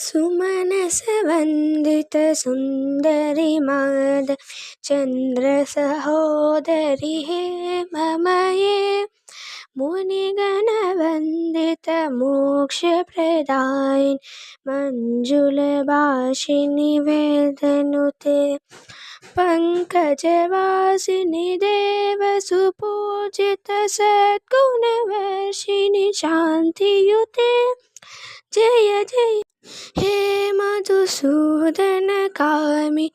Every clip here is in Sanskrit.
सुमनसवन्दितसुन्दरि माधवी चन्द्रसहोदरि हेममये मुनिगणवन्दितमोक्षप्रदायिनि मञ्जुलभाषिणि वेदनुते पङ्कजवासिनि देवसुपूजितसद्गुणवर्षिणि शान्तियुते जय जय हे मधुसूदन कामिनि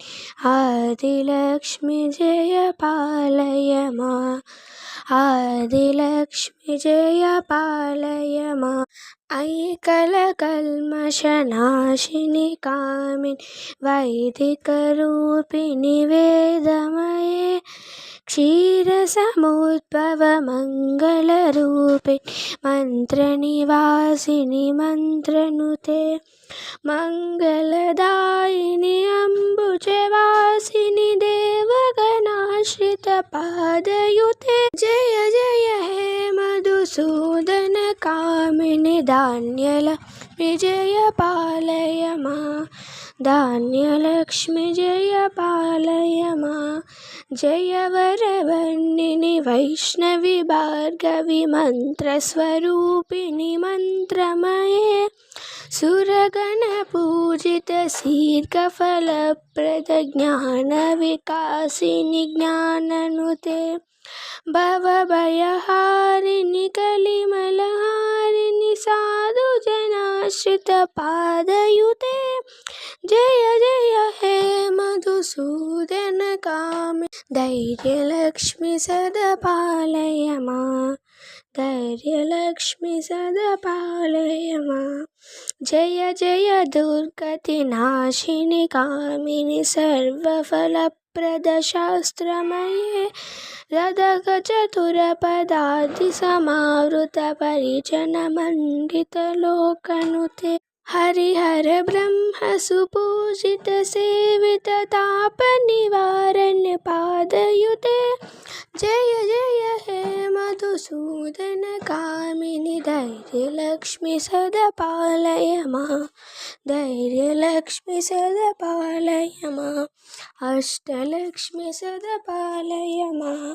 आदिलक्ष्मि जय पालय मां आदिलक्ष्मि जय पालय मां अयि कलकल्मषनाशिनि कामिनि वैदिकरूपिणि वेदमये क्षीरसमुद्भव मङ्गलरूपिणि मन्त्रनिवासिनि मन्त्रनुते मङ्गलदायिनि अम्बुजवासिनि देवगणाश्रितपादयुते जय जय हे मधुसूदन कामिनि धान्यलक्ष्मि जय पालय मां धान्यलक्ष्मि जय पालय मां जय वरवर्णिनि वैष्णवि भार्गवि मन्त्रस्वरूपिणि मन्त्रमये सुरगणपूजित सीर्घफलप्रद ज्ञानविकासिनि ज्ञाननुते भवभयहारिणि कलिमलहारिणि साधुजनाश्रितपादयुते जय जय हे मधुसूदन कामिनि धैर्यलक्ष्मि सदा पालय मां धैर्यलक्ष्मि सदा पालय मां जय जय दुर्गतिनाशिनि कामिनि सर्वफलप्रदशास्त्रमये रदगजतुरपदातिसमावृतपरिजनमण्डितलोकनुते हरिहर ब्रह्म सुपूजित सेवित तापनिवारण पादयुते जय जय हे मधुसूदन कामिनि धैर्यलक्ष्मि सदा पालय मां धैर्यलक्ष्मि सदा पालय मां अष्टलक्ष्मि सदा पालय मां